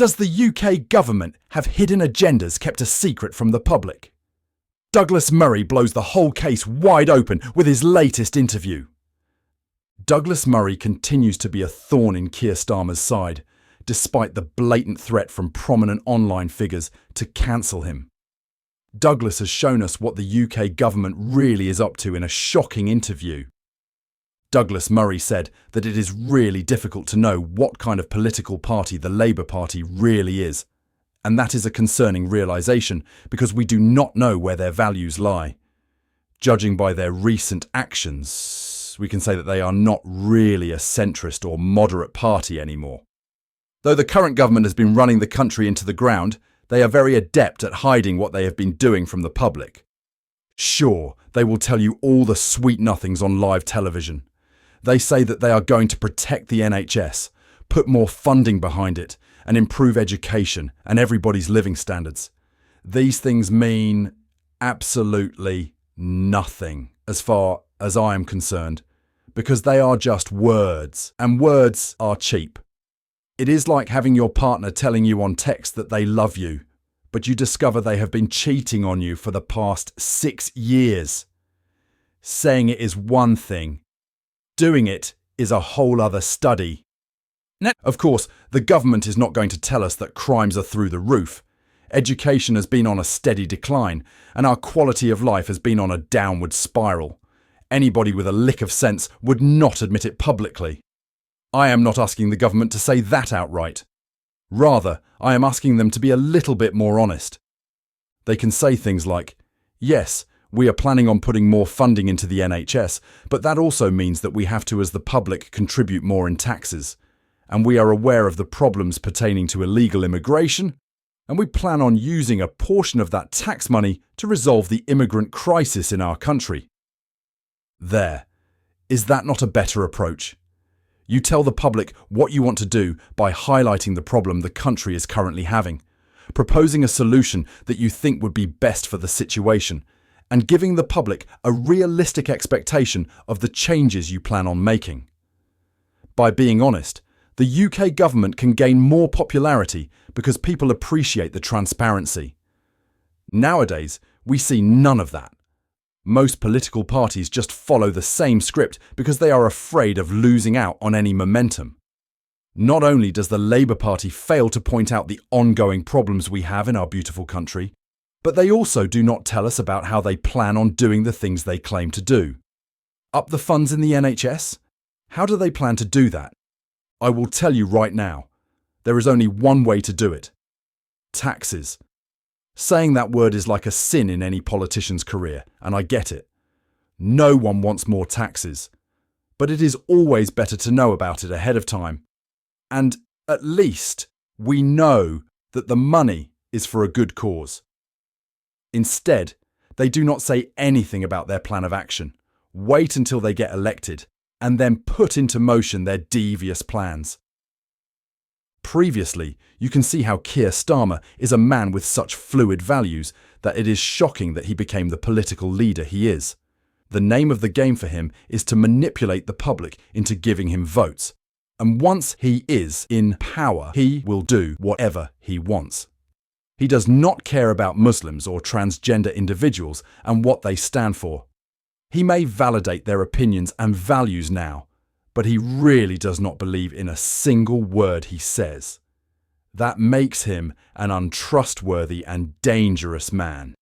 Does the UK government have hidden agendas kept a secret from the public? Douglas Murray blows the whole case wide open with his latest interview. Douglas Murray continues to be a thorn in Kier Starmer's side, despite the blatant threat from prominent online figures to cancel him. Douglas has shown us what the UK government really is up to in a shocking interview. Douglas Murray said that it is really difficult to know what kind of political party the Labour Party really is, and that is a concerning realisation because we do not know where their values lie. Judging by their recent actions, we can say that they are not really a centrist or moderate party anymore. Though the current government has been running the country into the ground, they are very adept at hiding what they have been doing from the public. Sure, they will tell you all the sweet nothings on live television. They say that they are going to protect the NHS, put more funding behind it, and improve education and everybody's living standards. These things mean absolutely nothing as far as I am concerned, because they are just words, and words are cheap. It is like having your partner telling you on text that they love you, but you discover they have been cheating on you for the past 6 years. Saying it is one thing. Doing it is a whole other study. Of course, the government is not going to tell us that crimes are through the roof. Education has been on a steady decline, and our quality of life has been on a downward spiral. Anybody with a lick of sense would not admit it publicly. I am not asking the government to say that outright. Rather, I am asking them to be a little bit more honest. They can say things like, yes, we are planning on putting more funding into the NHS, but that also means that we have to, as the public, contribute more in taxes. And we are aware of the problems pertaining to illegal immigration, and we plan on using a portion of that tax money to resolve the immigrant crisis in our country. There. Is that not a better approach? You tell the public what you want to do by highlighting the problem the country is currently having, proposing a solution that you think would be best for the situation, and giving the public a realistic expectation of the changes you plan on making. By being honest, the UK government can gain more popularity because people appreciate the transparency. Nowadays, we see none of that. Most political parties just follow the same script because they are afraid of losing out on any momentum. Not only does the Labour Party fail to point out the ongoing problems we have in our beautiful country, but they also do not tell us about how they plan on doing the things they claim to do. Up the funds in the NHS? How do they plan to do that? I will tell you right now. There is only one way to do it. Taxes. Saying that word is like a sin in any politician's career, and I get it. No one wants more taxes. But it is always better to know about it ahead of time. And at least we know that the money is for a good cause. Instead, they do not say anything about their plan of action, wait until they get elected, and then put into motion their devious plans. Previously, you can see how Kier Starmer is a man with such fluid values that it is shocking that he became the political leader he is. The name of the game for him is to manipulate the public into giving him votes, and once he is in power, he will do whatever he wants. He does not care about Muslims or transgender individuals and what they stand for. He may validate their opinions and values now, but he really does not believe in a single word he says. That makes him an untrustworthy and dangerous man.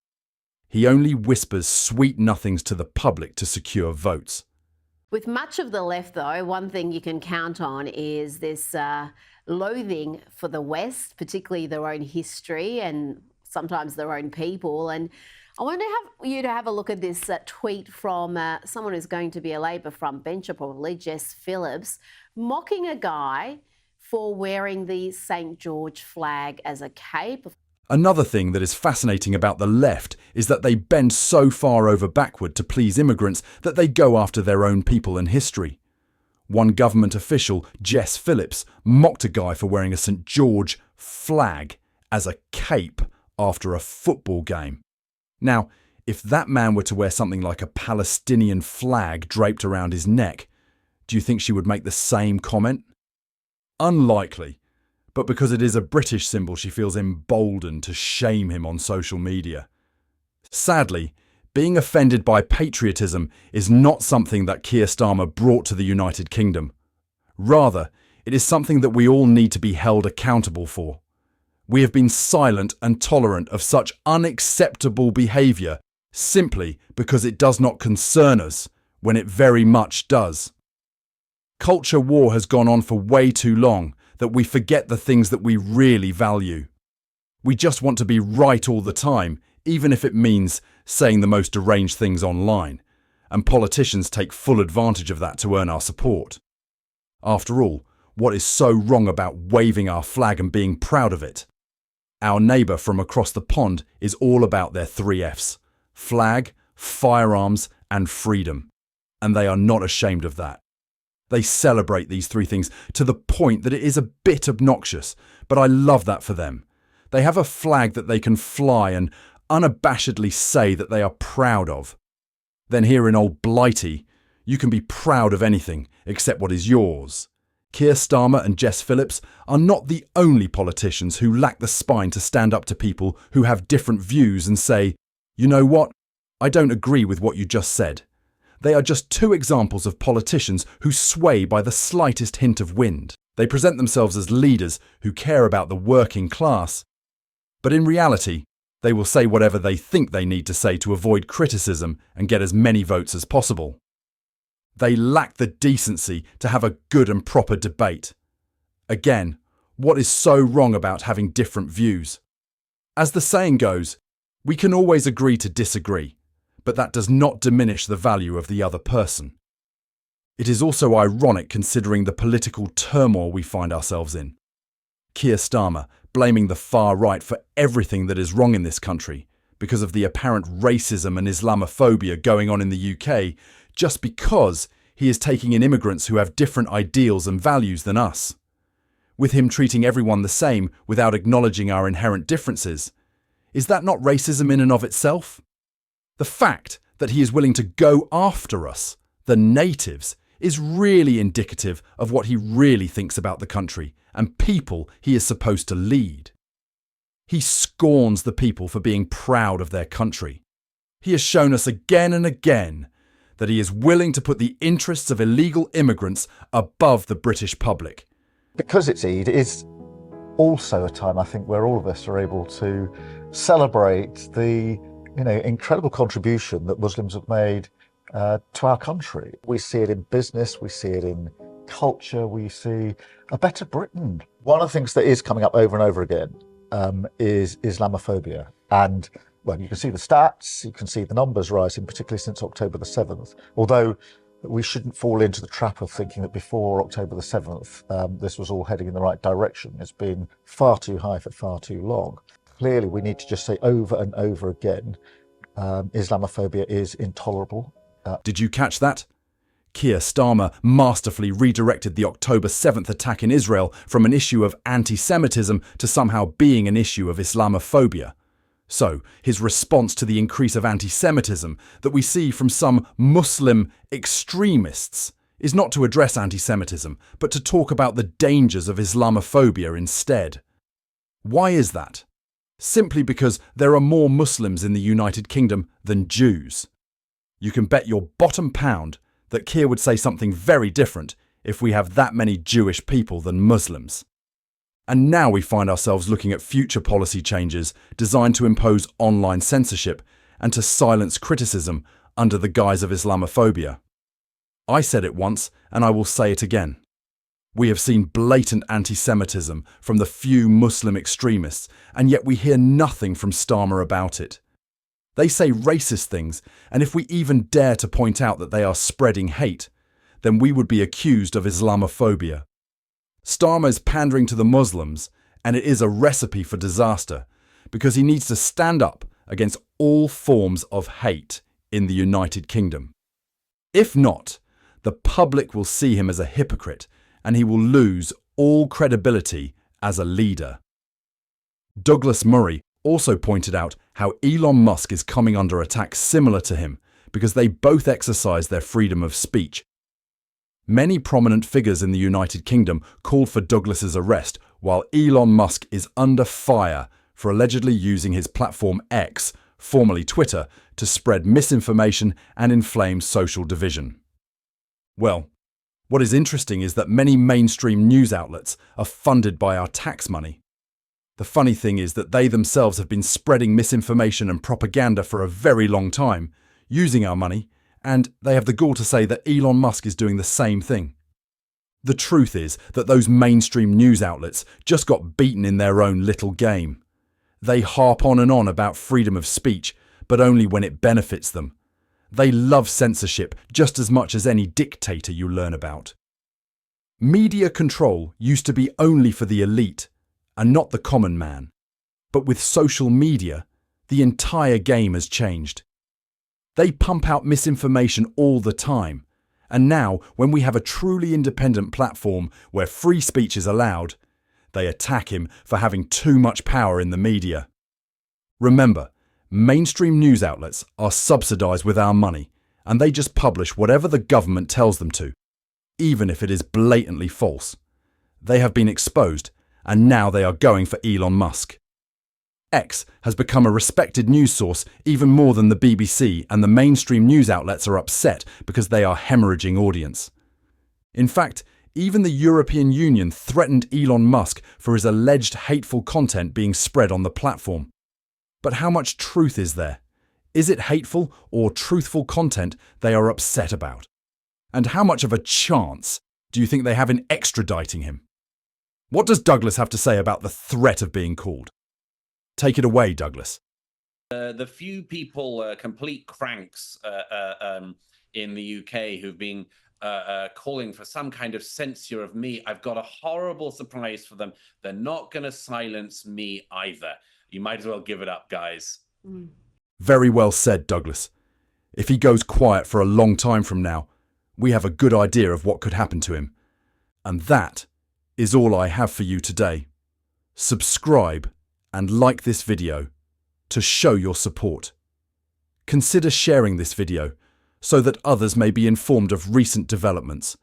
He only whispers sweet nothings to the public to secure votes. With much of the left, though, one thing you can count on is this loathing for the West, particularly their own history and sometimes their own people. And I want you to have a look at this tweet from someone who's going to be a Labor frontbencher, probably, Jess Phillips, mocking a guy for wearing the St. George flag as a cape. Another thing that is fascinating about the left is that they bend so far over backward to please immigrants that they go after their own people and history. One government official, Jess Phillips, mocked a guy for wearing a St. George flag as a cape after a football game. Now, if that man were to wear something like a Palestinian flag draped around his neck, do you think she would make the same comment? Unlikely. but because it is a British symbol, she feels emboldened to shame him on social media. Sadly, being offended by patriotism is not something that Kier Starmer brought to the United Kingdom. Rather, it is something that we all need to be held accountable for. We have been silent and tolerant of such unacceptable behaviour simply because it does not concern us, when it very much does. Culture war has gone on for way too long that we forget the things that we really value. We just want to be right all the time, even if it means saying the most deranged things online, and politicians take full advantage of that to earn our support. After all, what is so wrong about waving our flag and being proud of it? Our neighbour from across the pond is all about their 3 Fs: flag, firearms, and freedom. And they are not ashamed of that. They celebrate these 3 things to the point that it is a bit obnoxious, but I love that for them. They have a flag that they can fly and unabashedly say that they are proud of. Then here in old Blighty, you can be proud of anything except what is yours. Kier Starmer and Jess Phillips are not the only politicians who lack the spine to stand up to people who have different views and say, "You know what? I don't agree with what you just said." They are just 2 examples of politicians who sway by the slightest hint of wind. They present themselves as leaders who care about the working class, but in reality, they will say whatever they think they need to say to avoid criticism and get as many votes as possible. They lack the decency to have a good and proper debate. Again, what is so wrong about having different views? As the saying goes, we can always agree to disagree, but that does not diminish the value of the other person. It is also ironic considering the political turmoil we find ourselves in. Kier Starmer blaming the far right for everything that is wrong in this country because of the apparent racism and Islamophobia going on in the UK, just because he is taking in immigrants who have different ideals and values than us. With him treating everyone the same without acknowledging our inherent differences. Is that not racism in and of itself? The fact that he is willing to go after us, the natives, is really indicative of what he really thinks about the country and people he is supposed to lead. He scorns the people for being proud of their country. He has shown us again and again that he is willing to put the interests of illegal immigrants above the British public. Because it's Eid, it is also a time, I think, where all of us are able to celebrate the incredible contribution that Muslims have made to our country. We see it in business, we see it in culture, we see a better Britain. One of the things that is coming up over and over again is Islamophobia. And well, you can see the stats, you can see the numbers rising, particularly since October the 7th. Although we shouldn't fall into the trap of thinking that before October the 7th, this was all heading in the right direction. It's been far too high for far too long. Clearly, we need to just say over and over again, Islamophobia is intolerable. Did you catch that? Kier Starmer masterfully redirected the October 7th attack in Israel from an issue of anti-Semitism to somehow being an issue of Islamophobia. So, his response to the increase of anti-Semitism that we see from some Muslim extremists is not to address anti-Semitism, but to talk about the dangers of Islamophobia instead. Why is that? Simply because there are more Muslims in the United Kingdom than Jews. You can bet your bottom pound that Kier would say something very different if we have that many Jewish people than Muslims. And now we find ourselves looking at future policy changes designed to impose online censorship and to silence criticism under the guise of Islamophobia. I said it once, and I will say it again. We have seen blatant anti-Semitism from the few Muslim extremists, and yet we hear nothing from Starmer about it. They say racist things, and if we even dare to point out that they are spreading hate, then we would be accused of Islamophobia. Starmer is pandering to the Muslims, and it is a recipe for disaster, because he needs to stand up against all forms of hate in the United Kingdom. If not, the public will see him as a hypocrite, and he will lose all credibility as a leader. Douglas Murray also pointed out how Elon Musk is coming under attack similar to him, because they both exercise their freedom of speech. Many prominent figures in the United Kingdom called for Douglas's arrest while Elon Musk is under fire for allegedly using his platform X, formerly Twitter, to spread misinformation and inflame social division. Well, what is interesting is that many mainstream news outlets are funded by our tax money. The funny thing is that they themselves have been spreading misinformation and propaganda for a very long time, using our money, and they have the gall to say that Elon Musk is doing the same thing. The truth is that those mainstream news outlets just got beaten in their own little game. They harp on and on about freedom of speech, but only when it benefits them. They love censorship just as much as any dictator you learn about. Media control used to be only for the elite and not the common man. But with social media, the entire game has changed. They pump out misinformation all the time. And now, when we have a truly independent platform where free speech is allowed, they attack him for having too much power in the media. Remember, mainstream news outlets are subsidized with our money, and they just publish whatever the government tells them to, even if it is blatantly false. They have been exposed, and now they are going for Elon Musk. X has become a respected news source even more than the BBC, and the mainstream news outlets are upset because they are hemorrhaging audience. In fact, even the European Union threatened Elon Musk for his alleged hateful content being spread on the platform. But how much truth is there? Is it hateful or truthful content they are upset about? And how much of a chance do you think they have in extraditing him? What does Douglas have to say about the threat of being called? Take it away, Douglas. The few people, complete cranks in the UK who've been calling for some kind of censure of me, I've got a horrible surprise for them. They're not going to silence me either. You might as well give it up, guys. Very well said, Douglas. If he goes quiet for a long time from now, we have a good idea of what could happen to him. And that is all I have for you today. Subscribe and like this video to show your support. Consider sharing this video so that others may be informed of recent developments.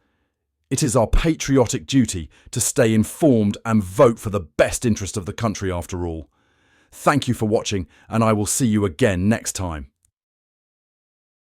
It is our patriotic duty to stay informed and vote for the best interest of the country after all. Thank you for watching, and I will see you again next time.